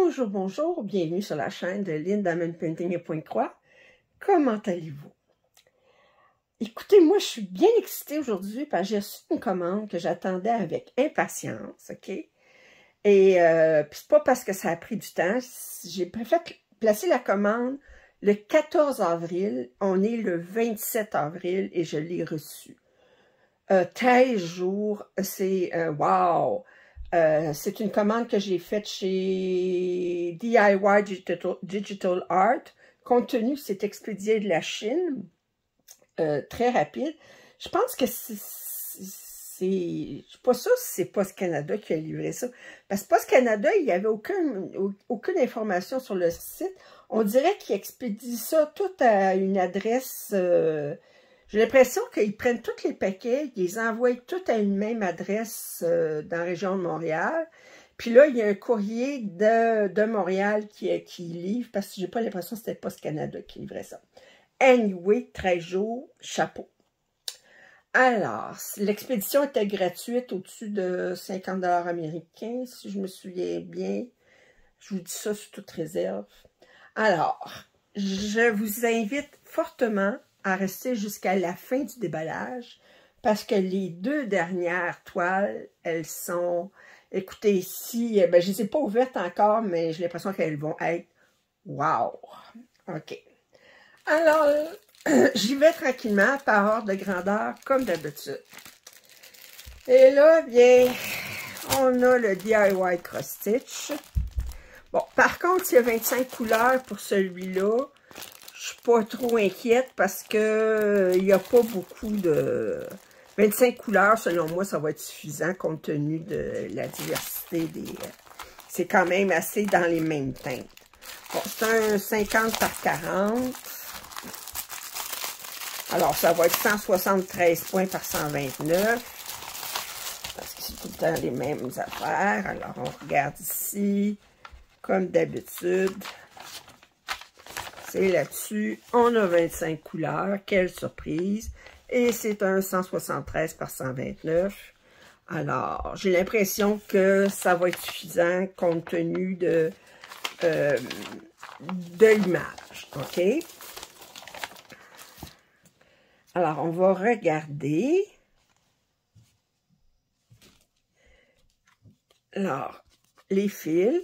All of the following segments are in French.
Bonjour, bonjour, bienvenue sur la chaîne de Lindaman Painting et Pointe-Croix. Comment allez-vous? Écoutez, moi je suis bien excitée aujourd'hui parce que j'ai reçu une commande que j'attendais avec impatience, ok? Et c'est pas parce que ça a pris du temps, j'ai préféré placer la commande le 14 avril, on est le 27 avril et je l'ai reçue. 13 jours, c'est wow! C'est une commande que j'ai faite chez DIY Digital Art. Compte tenu que c'est expédié de la Chine, très rapide. Je pense que c'est... Je suis pas sûre si c'est Post Canada qui a livré ça. Parce que Post Canada, il n'y avait aucune information sur le site. On dirait qu'ils expédient ça tout à une adresse... J'ai l'impression qu'ils prennent tous les paquets, ils les envoient tous à une même adresse dans la région de Montréal. Puis là, il y a un courrier de Montréal qui livre, parce que j'ai pas l'impression que c'était Post Canada qui livrait ça. Anyway, 13 jours, chapeau. Alors, l'expédition était gratuite au-dessus de 50 $ américains, si je me souviens bien. Je vous dis ça sous toute réserve. Alors, je vous invite fortement à rester jusqu'à la fin du déballage parce que les deux dernières toiles, elles sont... Écoutez, ici, ben, je ne les ai pas ouvertes encore, mais j'ai l'impression qu'elles vont être wow! OK. Alors, j'y vais tranquillement par ordre de grandeur, comme d'habitude. Et là, bien, on a le DIY Cross Stitch. Bon, par contre, il y a 25 couleurs pour celui-là. Je suis pas trop inquiète parce que il n'y a pas beaucoup de... 25 couleurs, selon moi, ça va être suffisant compte tenu de la diversité des... C'est quand même assez dans les mêmes teintes. Bon, c'est un 50 par 40. Alors, ça va être 173 points par 129. Parce que c'est tout le temps les mêmes affaires. Alors, on regarde ici, comme d'habitude. C'est là-dessus, on a 25 couleurs, quelle surprise, et c'est un 173 par 129. Alors, j'ai l'impression que ça va être suffisant compte tenu de l'image, ok? Alors, on va regarder. Alors, les fils.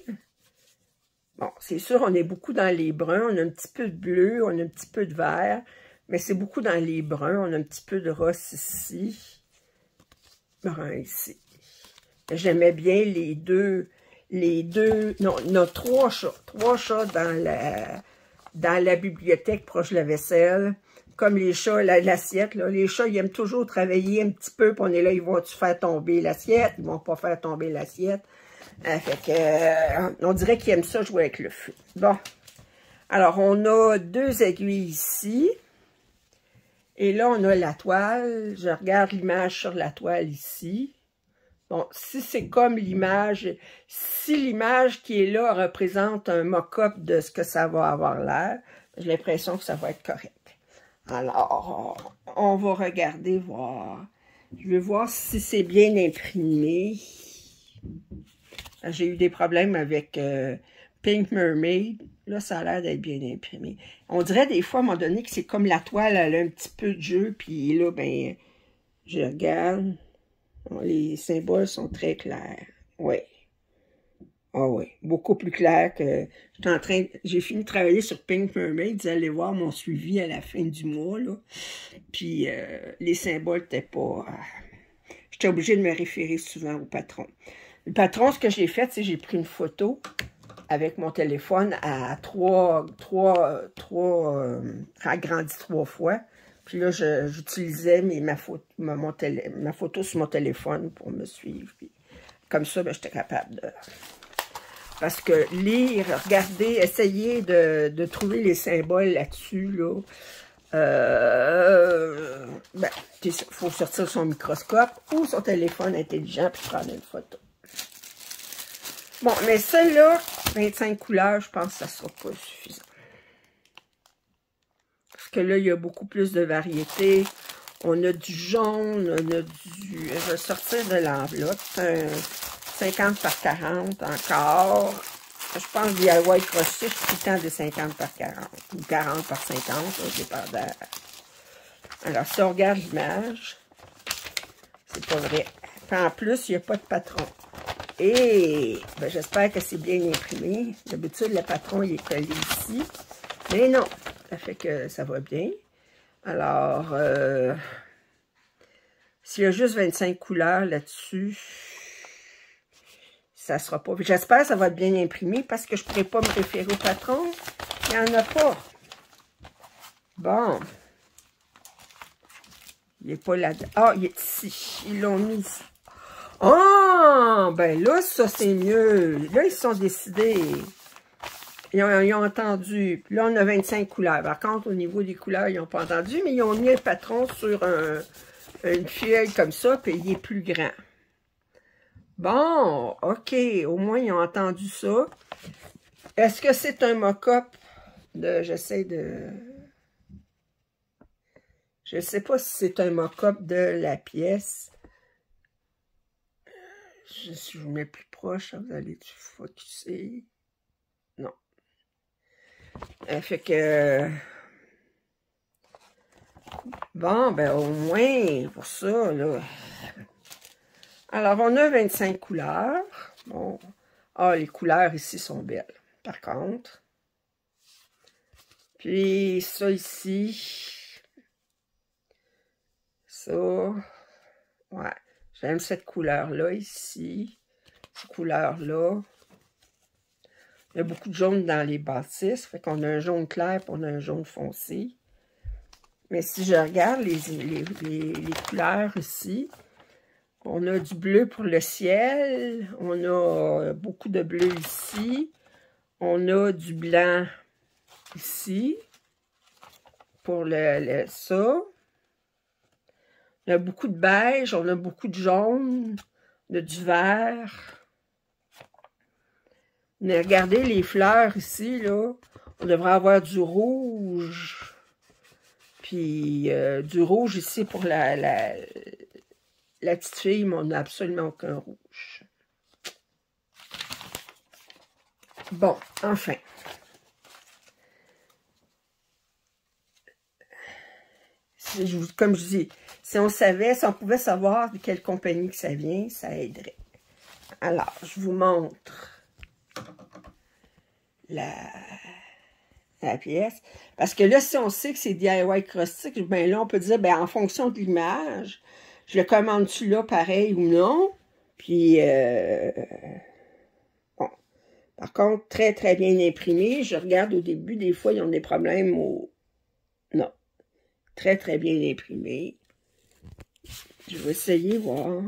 Bon, c'est sûr, on est beaucoup dans les bruns, on a un petit peu de bleu, on a un petit peu de vert, mais c'est beaucoup dans les bruns, on a un petit peu de rose ici, brun ici. J'aimais bien les deux, non, on a trois chats dans la bibliothèque proche de la vaisselle, comme les chats, l'assiette, là, les chats, ils aiment toujours travailler un petit peu, puis on est là, ils vont-tu faire tomber l'assiette, ils vont pas faire tomber l'assiette. Fait que, on dirait qu'ils aiment ça jouer avec le feu. Bon. Alors, on a deux aiguilles ici. Et là, on a la toile. Je regarde l'image sur la toile ici. Bon, si c'est comme l'image, si l'image qui est là représente un mock-up de ce que ça va avoir l'air, j'ai l'impression que ça va être correct. Alors, on va regarder, voir. Je vais voir si c'est bien imprimé. J'ai eu des problèmes avec Pink Mermaid. Là, ça a l'air d'être bien imprimé. On dirait des fois, à un moment donné, que c'est comme la toile, elle a un petit peu de jeu. Puis là, ben, je regarde. Bon, les symboles sont très clairs. Oui. Ah oui, beaucoup plus clair que... J'ai fini de travailler sur Pink Mermaid. Vous allez voir mon suivi à la fin du mois, là. Puis les symboles n'étaient pas... J'étais obligée de me référer souvent au patron. Le patron, ce que j'ai fait, c'est j'ai pris une photo avec mon téléphone à agrandi 3 fois. Puis là, j'utilisais ma photo sur mon téléphone pour me suivre. Puis, comme ça, ben, j'étais capable de... Parce que lire, regarder, essayer de trouver les symboles là-dessus, là, ben, il faut sortir son microscope ou son téléphone intelligent puis prendre une photo. Bon, mais celle-là, 25 couleurs, je pense que ça ne sera pas suffisant. Parce que là, il y a beaucoup plus de variétés. On a du jaune, on a du... Je vais sortir de l'enveloppe. C'est un 50 par 40 encore. Je pense que DIY Cross-Stitch, c'est tout le temps de 50 par 40. Ou 40 par 50, dépendant. Alors, si on regarde l'image, c'est pas vrai. Puis en plus, il n'y a pas de patron. Et ben, j'espère que c'est bien imprimé. D'habitude, le patron, il est collé ici. Mais non, ça fait que ça va bien. Alors, s'il y a juste 25 couleurs là-dessus, ça sera pas. J'espère que ça va être bien imprimé parce que je ne pourrais pas me référer au patron. Il n'y en a pas. Bon. Il n'est pas là-dedans. Ah, il est ici. Ils l'ont mis ici. Ah! Ben là, ça, c'est mieux. Là, ils se sont décidés. Ils ont entendu. Puis là, on a 25 couleurs. Par contre, au niveau des couleurs, ils n'ont pas entendu, mais ils ont mis un patron sur une feuille comme ça, puis il est plus grand. Bon, OK. Au moins, ils ont entendu ça. Est-ce que c'est un mock-up de... J'essaie de... Je ne sais pas si c'est un mock-up de la pièce. Si je vous mets plus proche, vous allez focusser. Non. Fait que... Bon, ben au moins, pour ça, là... Alors, on a 25 couleurs. Bon. Ah, les couleurs ici sont belles, par contre. Puis, ça ici... Ça... Ouais. J'aime cette couleur-là ici. Cette couleur-là. Il y a beaucoup de jaune dans les bâtisses. Fait qu'on a un jaune clair et on a un jaune foncé. Mais si je regarde les couleurs ici, on a du bleu pour le ciel. On a beaucoup de bleu ici. On a du blanc ici. Pour ça. On a beaucoup de beige. On a beaucoup de jaune. On a du vert. Mais regardez les fleurs ici, là. On devrait avoir du rouge. Puis du rouge ici pour la petite fille, mais on n'a absolument aucun rouge. Bon, enfin. Comme je dis, si on savait, si on pouvait savoir de quelle compagnie que ça vient, ça aiderait. Alors, je vous montre la pièce. Parce que là, si on sait que c'est DIY Cross-Stitch, ben là, on peut dire, ben en fonction de l'image, je le commande-tu là pareil ou non? Puis, bon. Par contre, très, très bien imprimé. Je regarde au début, des fois, ils ont des problèmes au... Non. Très, très bien imprimé. Je vais essayer, voir.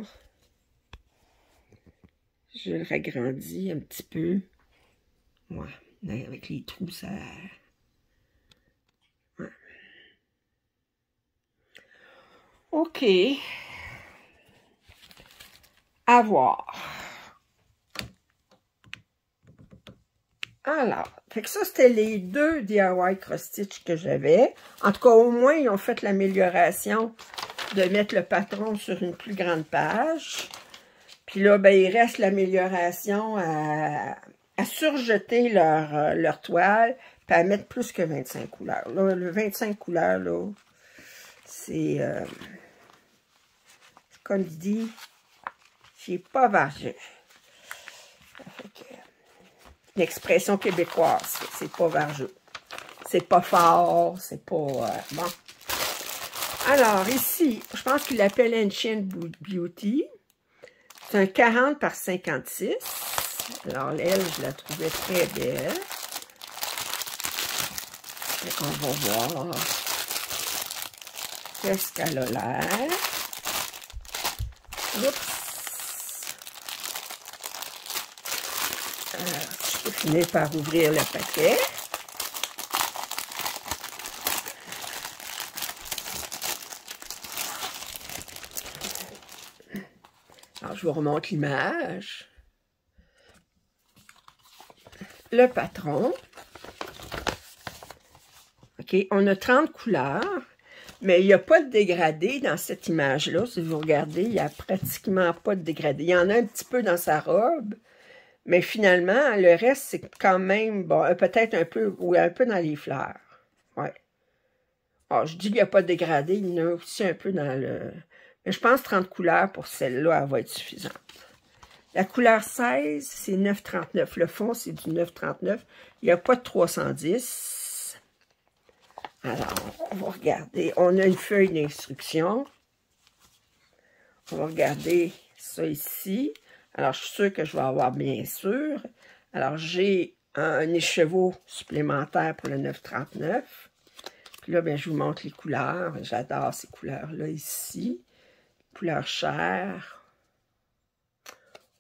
Je le ragrandis un petit peu. Ouais. Avec les trous, ça... Ouais. OK. À voir. Alors, fait que ça, c'était les deux DIY Cross-Stitch que j'avais. En tout cas, au moins, ils ont fait l'amélioration de mettre le patron sur une plus grande page. Puis là, ben, il reste l'amélioration à surjeter leur toile, puis à mettre plus que 25 couleurs. Là, le 25 couleurs, là, c'est comme il dit, c'est pas vargeux. L'expression québécoise, c'est pas vargeux. C'est pas fort, c'est pas... bon. Alors, ici, je pense qu'il l'appelle Ancient Beauty. C'est un 40 par 56. Alors, elle, je la trouvais très belle. On va voir qu'est-ce qu'elle a l'air. Oups. Je peux finir par ouvrir le paquet. Alors, je vous remonte l'image. Le patron. OK, on a 30 couleurs, mais il n'y a pas de dégradé dans cette image-là. Si vous regardez, il n'y a pratiquement pas de dégradé. Il y en a un petit peu dans sa robe, Mais finalement, le reste, c'est quand même, bon, peut-être un peu, ou un peu dans les fleurs. Ouais. Alors, je dis qu'il n'y a pas de dégradé, il y en a aussi un peu dans le... Mais je pense 30 couleurs pour celle-là, elle va être suffisante. La couleur 16, c'est 9,39. Le fond, c'est du 9,39. Il n'y a pas de 310. Alors, on va regarder. On a une feuille d'instruction. On va regarder ça ici. Alors, je suis sûre que je vais avoir bien sûr. Alors, j'ai un écheveau supplémentaire pour le 9,39. Puis là, bien, je vous montre les couleurs. J'adore ces couleurs-là ici. Couleur chair.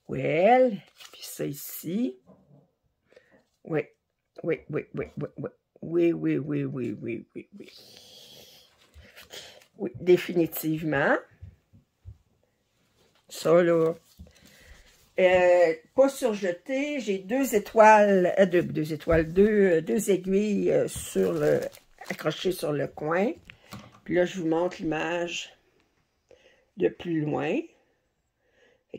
Well. Puis ça ici. Oui. Oui, oui, oui, oui, oui. Oui, oui, oui, oui, oui, oui, oui. Oui, définitivement. Ça, là. Pas surjeté. J'ai deux aiguilles accrochées sur le coin. Puis là, je vous montre l'image de plus loin.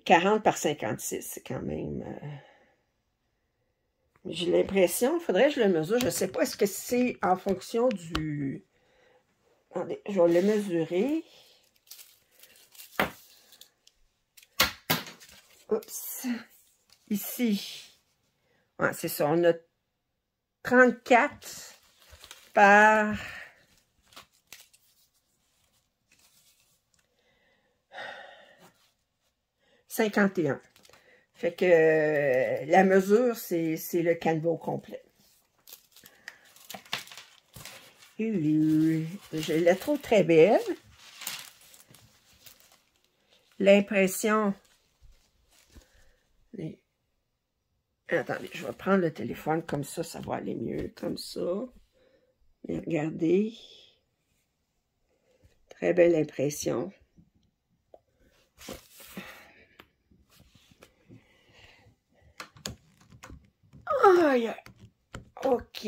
40 par 56, c'est quand même... J'ai l'impression, il faudrait que je le mesure. Je ne sais pas, est-ce que c'est en fonction du... Attendez, je vais le mesurer. Oups. Ici. Ouais, c'est ça. On a 34 par... « 51. Fait que la mesure, c'est le canevas au complet. Je la trouve très belle. L'impression... Attendez, je vais prendre le téléphone comme ça va aller mieux, comme ça. Et regardez. Très belle impression. Aïe, OK.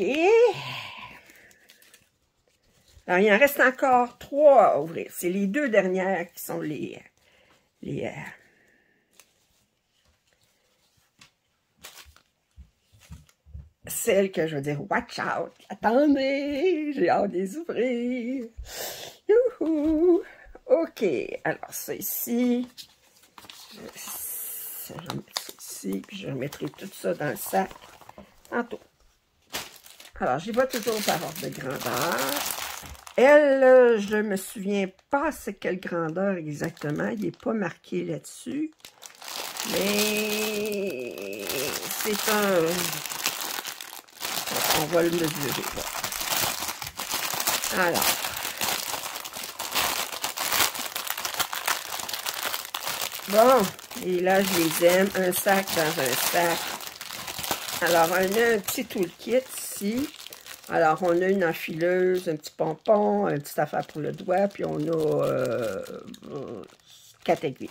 Alors, il en reste encore 3 à ouvrir. C'est les 2 dernières qui sont les celles que je veux dire, watch out. Attendez, j'ai hâte de les ouvrir. Youhou. OK, alors ça ici. Je vais mettre ça ici, puis je remettrai tout ça dans le sac tantôt. Alors, j'y vais toujours par ordre de grandeur. Elle, je ne me souviens pas c'est quelle grandeur exactement. Il n'est pas marqué là-dessus. Mais c'est un... On va le mesurer. Alors. Bon. Et là, je les aime. Un sac dans un sac. Alors, on a un petit toolkit ici. Alors, on a une enfileuse, un petit pompon, une petite affaire pour le doigt, puis on a 4 aiguilles.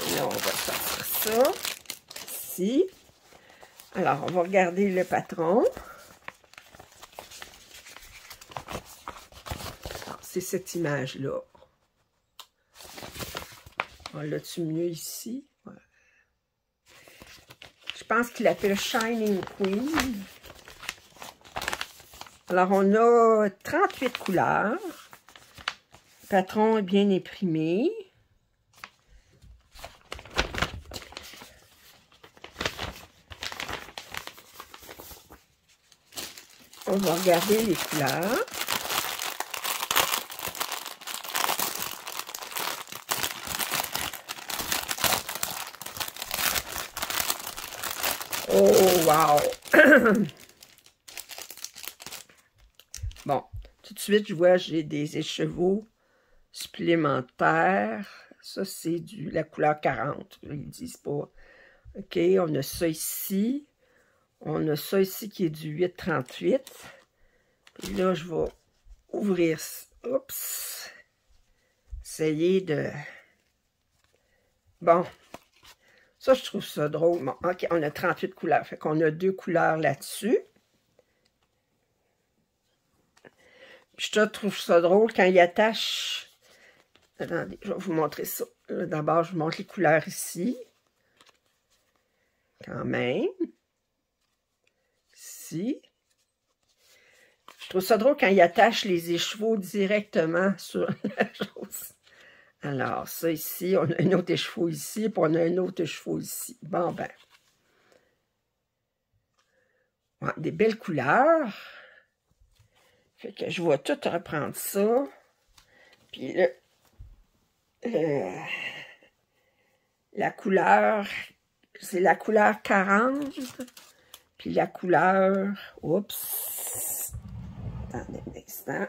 Et là, on va sortir ça. Ici. Alors, on va regarder le patron. C'est cette image-là. On l'a-tu mieux ici? Ouais. Je pense qu'il l'appelle Shining Queen. Alors, on a 38 couleurs. Le patron est bien imprimé. On va regarder les couleurs. Oh, wow! Bon, tout de suite, je vois, j'ai des écheveaux supplémentaires. Ça, c'est la couleur 40. Ils ne disent pas. OK, on a ça ici. On a ça ici qui est du 8,38. Puis là, je vais ouvrir. Oups! Essayer de... Bon. Ça, je trouve ça drôle. Bon, OK, on a 38 couleurs. Fait qu'on a 2 couleurs là-dessus. Je trouve ça drôle quand il attache... Attendez, je vais vous montrer ça. D'abord, je vous montre les couleurs ici. quand même. Ici. Je trouve ça drôle quand ils attachent les écheveaux directement sur la chose. Alors, ça ici, on a un autre écheveau ici, puis on a un autre écheveau ici. Bon, ben. Ouais, des belles couleurs. Fait que je vais tout reprendre ça. Puis la couleur, c'est la couleur 40. Puis la couleur, oups, attendez un instant.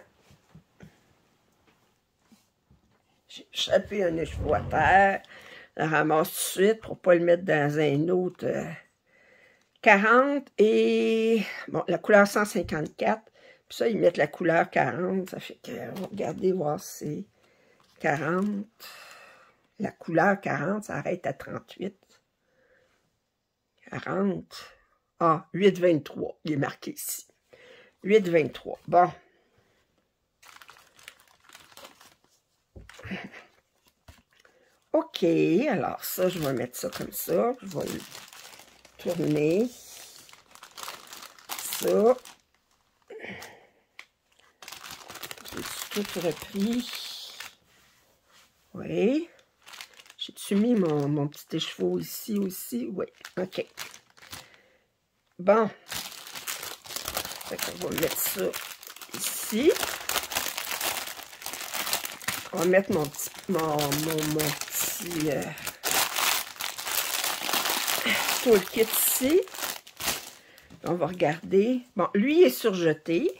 J'ai échappé un écheveau à terre. Je le ramasse tout de suite pour ne pas le mettre dans un autre 40 et bon, la couleur 154. Puis ça, ils mettent la couleur 40. Ça fait que, regardez, voir si c'est 40. La couleur 40, ça arrête à 38. 40. Ah, 8,23. Il est marqué ici. 8,23. Bon. OK. Alors ça, je vais mettre ça comme ça. Je vais le tourner. Ça. J'ai tout repris. Oui. J'ai-tu mis mon petit écheveau ici aussi? Oui. OK. Bon. Fait qu'on va mettre ça ici. On va mettre mon petit toolkit ici. On va regarder. Bon, lui est surjeté.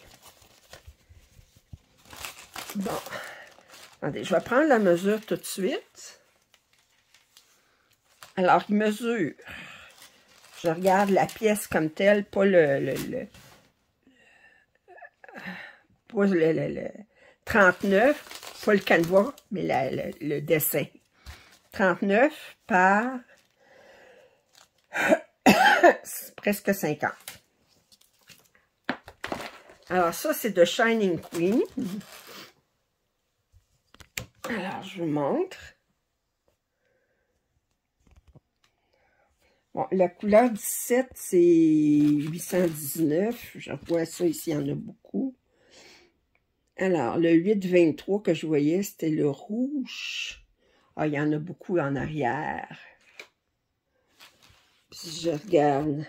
Bon. Attendez, je vais prendre la mesure tout de suite. Alors, il mesure. Je regarde la pièce comme telle, pas le 39, pas le canevas, mais le dessin. 39 par presque 50. Alors ça, c'est de Shining Queen. Alors, je vous montre. Bon, la couleur 17, c'est 819. Je vois ça ici, il y en a beaucoup. Alors, le 823 que je voyais, c'était le rouge. Ah, il y en a beaucoup en arrière. Puis je regarde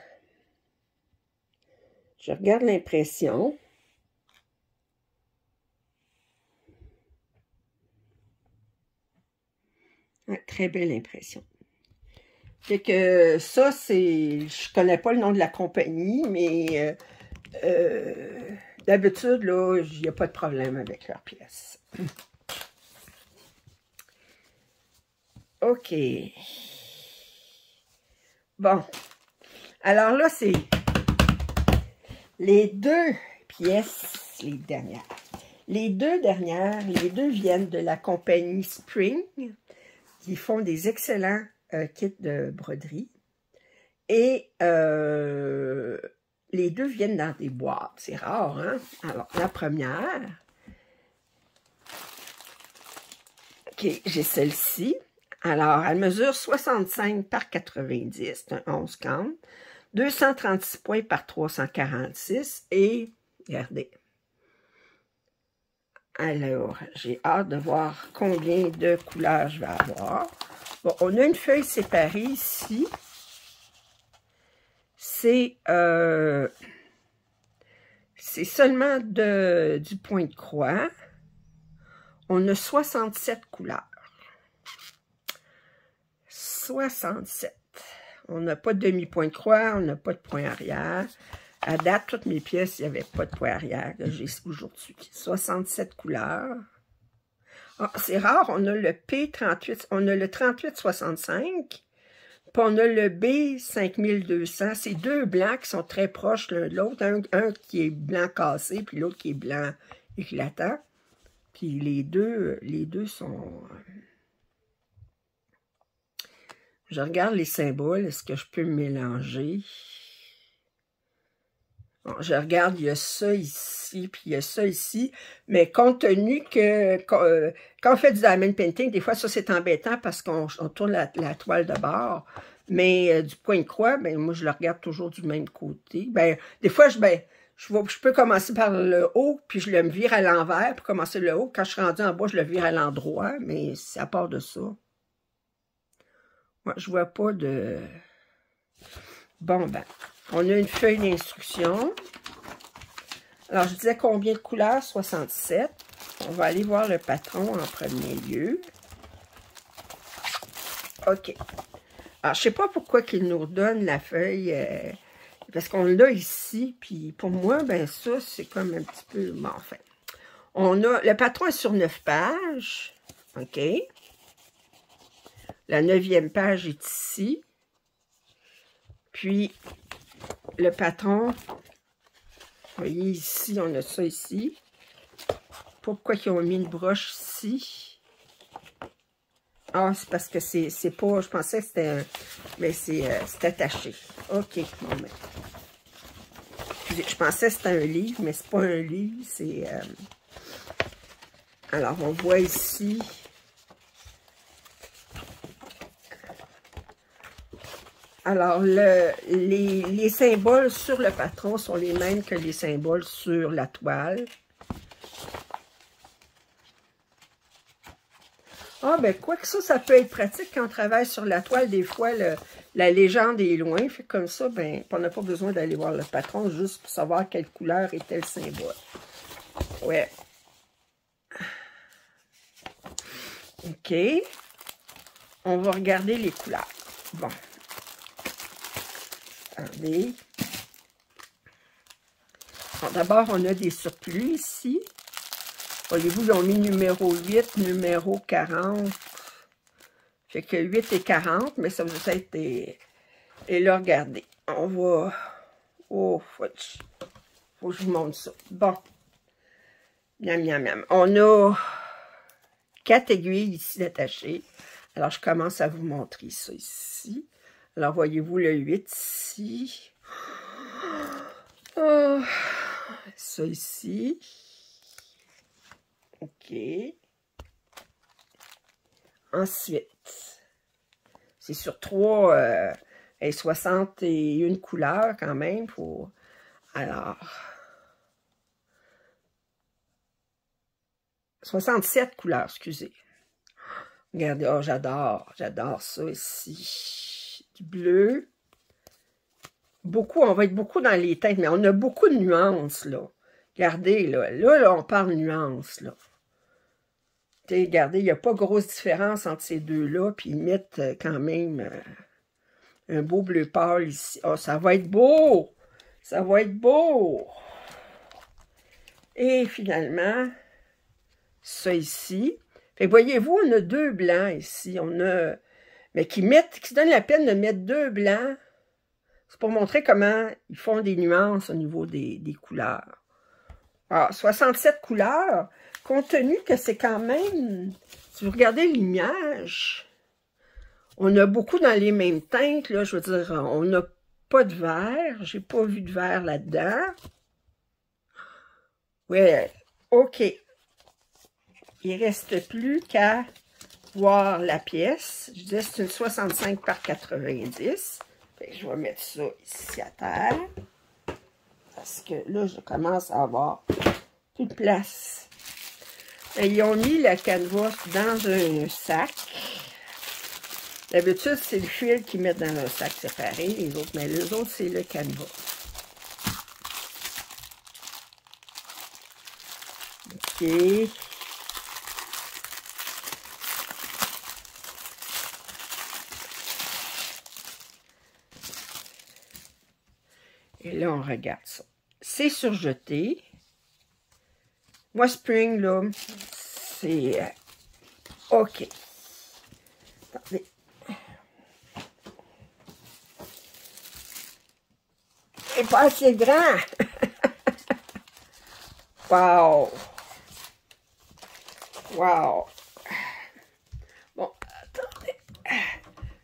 l'impression. Ouais, très belle impression. Fait que ça, c'est... Je connais pas le nom de la compagnie, mais d'habitude, là, il n'y a pas de problème avec leurs pièces. OK. Bon. Alors là, c'est les deux pièces, les dernières. Les deux dernières, les deux viennent de la compagnie Spring, qui font des excellents kits de broderie. Et les deux viennent dans des boîtes. C'est rare, hein? Alors, la première. OK, j'ai celle-ci. Alors, elle mesure 65 par 90. C'est un 11 count. 236 points par 346. Et, regardez. Alors, j'ai hâte de voir combien de couleurs je vais avoir. Bon, on a une feuille séparée ici. C'est seulement du point de croix. On a 67 couleurs. 67. On n'a pas de demi-point de croix, on n'a pas de point arrière. À date, toutes mes pièces, il n'y avait pas de point arrière que j'ai aujourd'hui. 67 couleurs. Ah, c'est rare, on a le P38, on a le 3865, puis on a le B5200. C'est deux blancs qui sont très proches l'un de l'autre. Un qui est blanc cassé, puis l'autre qui est blanc éclatant. Puis les deux sont... Je regarde les symboles. Est-ce que je peux mélanger? Bon, je regarde, il y a ça ici, puis il y a ça ici. Mais compte tenu que quand on fait du diamond painting, des fois, ça, c'est embêtant parce qu'on tourne la toile de bord. Mais du point de croix, ben moi, je le regarde toujours du même côté. Ben, des fois, je peux commencer par le haut, puis je le vire à l'envers pour commencer le haut. Quand je suis rendu en bas, je le vire à l'endroit, mais c'est à part de ça. Moi, je vois pas de... Bon, ben, on a une feuille d'instruction. Alors, je disais combien de couleurs? 67. On va aller voir le patron en premier lieu. OK. Alors, je sais pas pourquoi qu'il nous redonne la feuille, parce qu'on l'a ici, puis pour moi, ben ça, c'est comme un petit peu... Bon, enfin, le patron est sur 9 pages, OK? La 9e page est ici. Puis, le patron, vous voyez ici, on a ça ici. Pourquoi ils ont mis une broche ici? Ah, c'est parce que c'est pas... Je pensais que c'était un... Mais c'est attaché. OK. Bon, ben. Je pensais que c'était un livre, mais c'est pas un livre. C'est... Alors, on voit ici... Alors, les symboles sur le patron sont les mêmes que les symboles sur la toile. Ah, ben, quoi que ça peut être pratique quand on travaille sur la toile. Des fois, la légende est loin. Fait comme ça, ben, on n'a pas besoin d'aller voir le patron juste pour savoir quelle couleur est tel symbole. Ouais. OK. On va regarder les couleurs. Bon. Regardez. Bon, d'abord, on a des surplus ici. Voyez-vous, ils ont mis numéro 8, numéro 40. Fait que 8 et 40, mais ça vous être des... Et là, regardez. On va... Oh, faut que je vous montre ça. Bon. Miam, miam, miam. On a 4 aiguilles ici attachées. Alors, je commence à vous montrer ça ici. Alors, voyez-vous le 8 ici. Oh, ça ici. OK. Ensuite, c'est sur 3 et 61 couleurs quand même. Pour... Alors, 67 couleurs, excusez. Regardez, oh, j'adore ça ici. Du bleu. Beaucoup, on va être beaucoup dans les teintes, mais on a beaucoup de nuances, là. Regardez, là, on parle nuances, là. Regardez, il n'y a pas grosse différence entre ces deux-là, puis ils mettent quand même un beau bleu pâle ici. Oh, ça va être beau! Ça va être beau! Et finalement, ça ici. Fait que voyez-vous, on a 2 blancs ici. On a... Mais qui se donnent la peine de mettre 2 blancs. C'est pour montrer comment ils font des nuances au niveau des couleurs. Alors, 67 couleurs, compte tenu que c'est quand même, si vous regardez l'image, on a beaucoup dans les mêmes teintes, là, je veux dire, on n'a pas de vert, j'ai pas vu de vert là-dedans. Ouais, OK. Il reste plus qu'à voir la pièce. Je disais, c'est une 65 par 90. Fait que je vais mettre ça ici à terre. Parce que là, je commence à avoir plus de place. Et ils ont mis la canevas dans un sac. D'habitude, c'est le fil qu'ils mettent dans un sac séparé, les autres, mais les autres, c'est le canevas. OK. Et là, on regarde ça. C'est surjeté. Moi, Spring, là, c'est... OK. Attendez. C'est pas assez grand. Wow. Wow. Bon, attendez.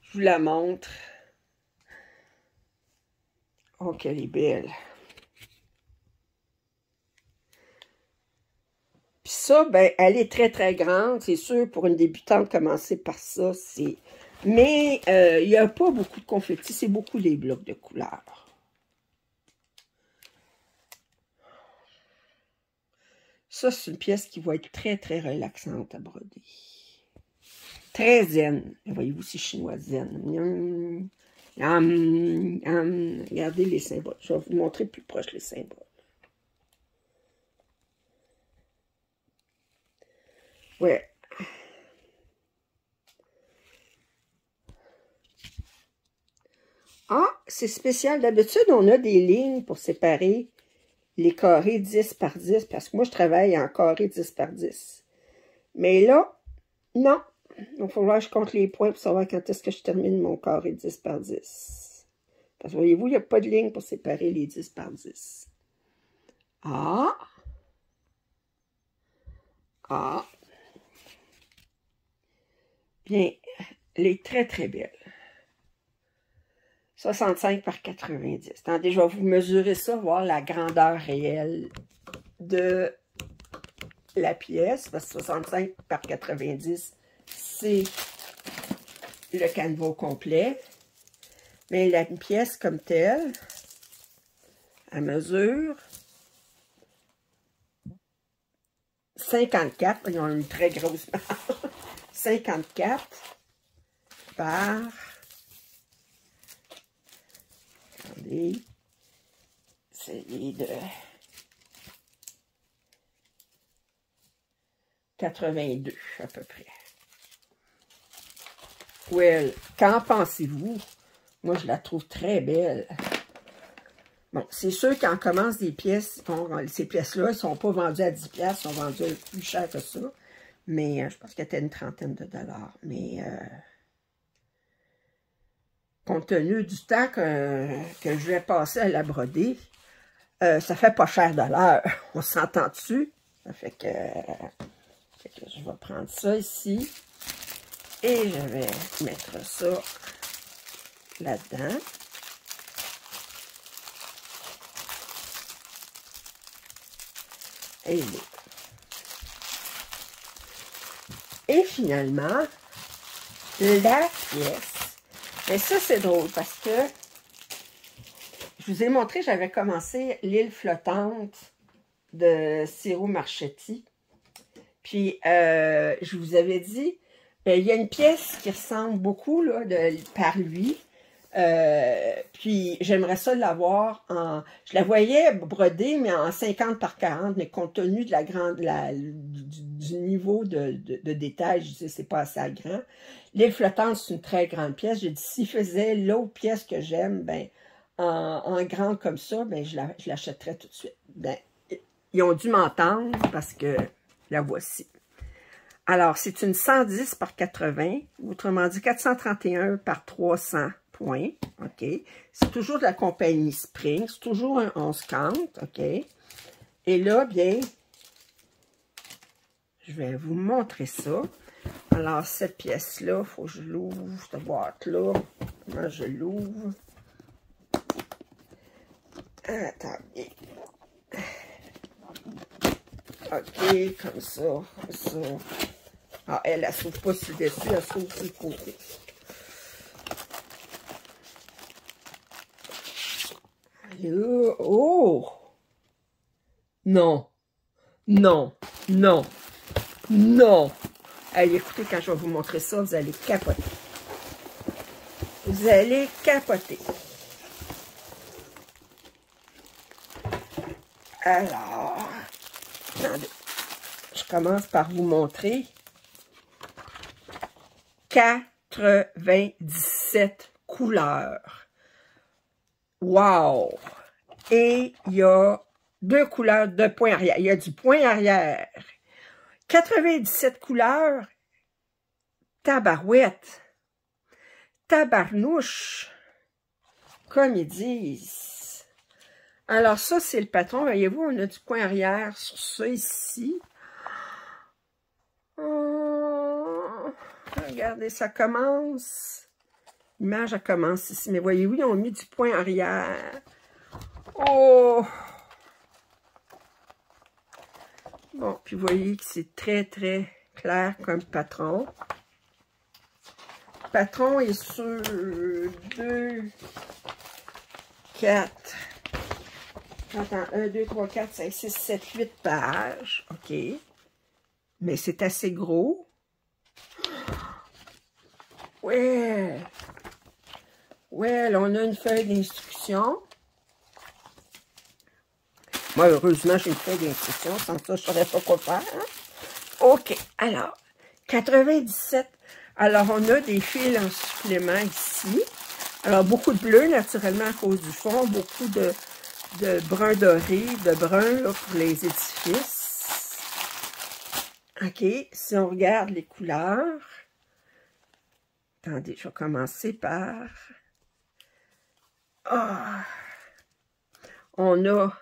Je vous la montre. Oh, qu'elle est belle. Puis ça, ben, elle est très, très grande. C'est sûr, pour une débutante, commencer par ça, c'est Mais il n'y a pas beaucoup de confetti, c'est beaucoup les blocs de couleurs. Ça, c'est une pièce qui va être très, très relaxante à broder. Très zen. Voyez-vous, c'est chinois zen. Regardez les symboles. Je vais vous montrer plus proche les symboles. Ouais. Ah, c'est spécial. D'habitude, on a des lignes pour séparer les carrés 10 par 10, parce que moi, je travaille en carré 10 par 10. Mais là, non. Il va falloir que je compte les points pour savoir quand est-ce que je termine mon carré 10 par 10. Parce que voyez-vous, il n'y a pas de ligne pour séparer les 10 par 10. Ah! Ah! Bien, elle est très, très belle. 65 par 90. Attendez, je vais vous mesurer ça, voir la grandeur réelle de la pièce. Parce que 65 par 90, c'est le canevas complet. Mais la pièce comme telle, à mesure 54, ils ont une très grosse marge, 54 par, attendez, essayez de 82 à peu près. Well, qu'en pensez-vous? Moi, je la trouve très belle. Bon, c'est sûr qu'en commence des pièces, ces pièces-là, elles ne sont pas vendues à 10$, elles sont vendues plus cher que ça. Mais je pense qu'elle était une trentaine de dollars. Mais compte tenu du temps que je vais passer à la broder, ça fait pas cher de l'heure. On s'entend dessus. Ça fait que je vais prendre ça ici. Et je vais mettre ça là-dedans. Et finalement, la pièce. Mais ça, c'est drôle parce que je vous ai montré, j'avais commencé l'île flottante de Ciro Marchetti. Puis, je vous avais dit, il y a une pièce qui ressemble beaucoup là, par lui. Puis j'aimerais ça l'avoir en... Je la voyais brodée, mais en 50 par 40, mais compte tenu de du niveau de détail, je disais c'est pas assez grand. L'île flottante, c'est une très grande pièce. J'ai dit, s'il faisait l'autre pièce que j'aime, ben en grand comme ça, ben je l'achèterais tout de suite. Ben, ils ont dû m'entendre parce que la voici. Alors, c'est une 110 par 80, autrement dit 431 par 300 points, OK? C'est toujours de la compagnie Spring, c'est toujours un 11-50, OK? Et là, bien, je vais vous montrer ça. Alors, cette pièce-là, il faut que je l'ouvre, cette boîte-là. Comment je l'ouvre? Attendez. OK, comme ça, comme ça. Ah, elle s'ouvre pas sur le dessus, elle s'ouvre sur le côté. Là, oh! Non! Non! Non! Non! Allez, écoutez, quand je vais vous montrer ça, vous allez capoter. Vous allez capoter. Alors, attendez. Je commence par vous montrer 97 couleurs. Wow! Et il y a 2 couleurs de point arrière. Il y a du point arrière. 97 couleurs. Tabarouette. Tabarnouche. Comme ils disent. Alors ça, c'est le patron. Voyez-vous, on a du point arrière sur ça ici. Oh, regardez, ça commence. L'image, elle commence ici. Mais voyez-vous, ils ont mis du point arrière. Oh! Bon, puis vous voyez que c'est très, très clair comme patron. patron est sur 2, 4, attends, 1, 2, 3, 4, 5, 6, 7, 8 pages. OK. Mais c'est assez gros. Ouais. Ouais, là, on a une feuille d'instruction. Moi, heureusement, j'ai une feuille d'instruction. Sans ça, je ne saurais pas quoi faire. Hein? OK. Alors, 97. Alors, on a des fils en supplément ici. Alors, beaucoup de bleu, naturellement, à cause du fond. Beaucoup de brun doré, de brun là, pour les édifices. OK. Si on regarde les couleurs. Attendez, je vais commencer par... Ah! On a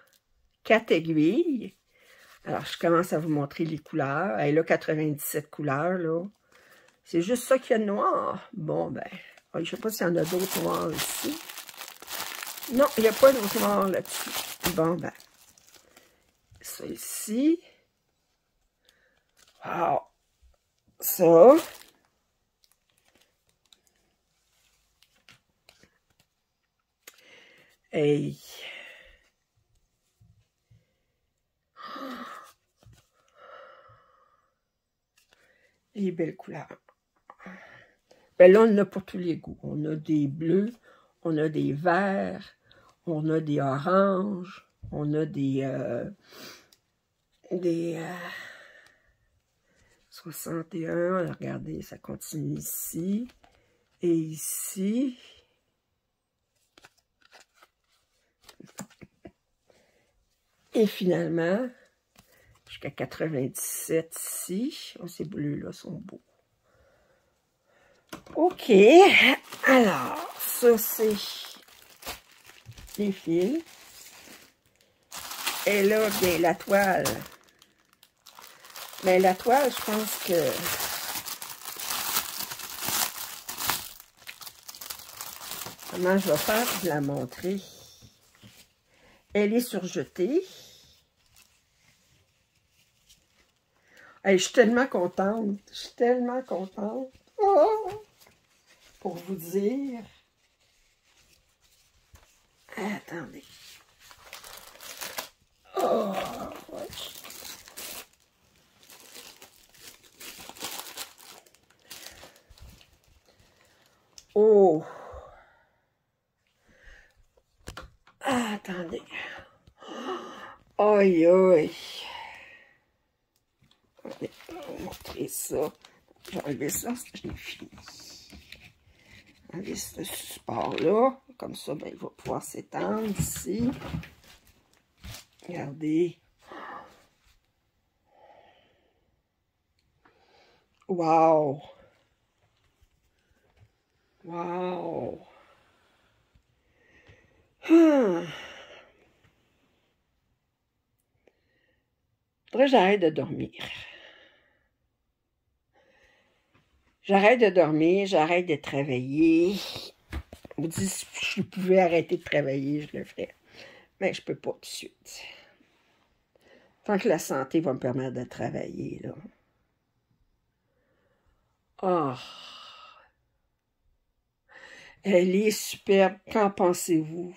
4 aiguilles. Alors, je commence à vous montrer les couleurs. Elle a 97 couleurs, là. C'est juste ça qu'il y a de noir. Bon, ben, je ne sais pas s'il y en a d'autres noirs ici. Non, il n'y a pas d'autres noirs là-dessus. Bon, ben, ça ici. Wow! Ça. Hey! Les belles couleurs. Ben là, on a pour tous les goûts. On a des bleus, on a des verts, on a des oranges, on a des 61. Regardez, ça continue ici. Et ici. Et finalement, jusqu'à 97 ici. Oh, ces bleus-là sont beaux. OK. Alors, ça, c'est les fils. Et là, bien, la toile. Mais la toile, je pense que... Comment je vais faire pour la montrer? Elle est surjetée. Hey, je suis tellement contente. Je suis tellement contente. Oh! Pour vous dire. Attendez. Oh! Ouais. Oh! Attendez. Aïe, aïe. On va montrer ça. J'ai enlevé ça parce que je l'ai fini. Enlever ce support-là. Comme ça, ben, il va pouvoir s'étendre ici. Regardez. Wow! Wow! Faudrait que j'arrête de dormir. J'arrête de dormir, j'arrête de travailler. On me dit, si je pouvais arrêter de travailler, je le ferais. Mais je peux pas tout de suite. Tant que la santé va me permettre de travailler, là. Oh! Elle est superbe. Qu'en pensez-vous?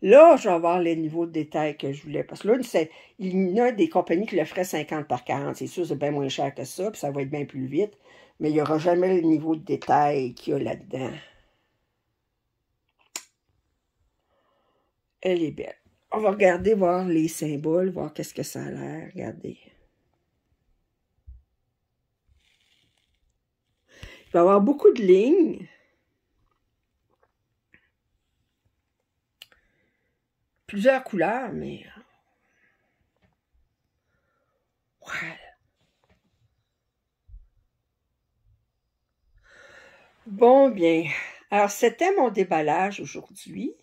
Là, je vais avoir les niveaux de détail que je voulais. Parce que là, il y a des compagnies qui le feraient 50 par 40. C'est sûr, c'est bien moins cher que ça, puis ça va être bien plus vite. Mais il n'y aura jamais le niveau de détail qu'il y a là-dedans. Elle est belle. On va regarder, voir les symboles, voir qu'est-ce que ça a l'air. Regardez. Il va y avoir beaucoup de lignes. Plusieurs couleurs, mais... Ouais. Bon, bien. Alors, c'était mon déballage aujourd'hui.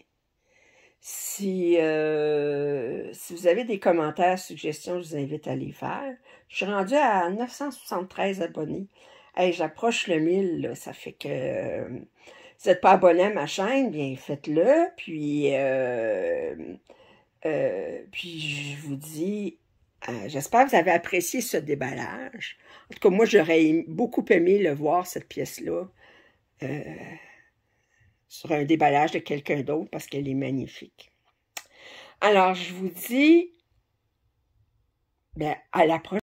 Si vous avez des commentaires, suggestions, je vous invite à les faire. Je suis rendue à 973 abonnés. Hey, j'approche le 1000, là, ça fait que vous n'êtes pas abonné à ma chaîne, bien faites-le. Puis je vous dis J'espère que vous avez apprécié ce déballage. En tout cas, moi, j'aurais beaucoup aimé le voir, cette pièce-là, sur un déballage de quelqu'un d'autre, parce qu'elle est magnifique. Alors, je vous dis à la prochaine.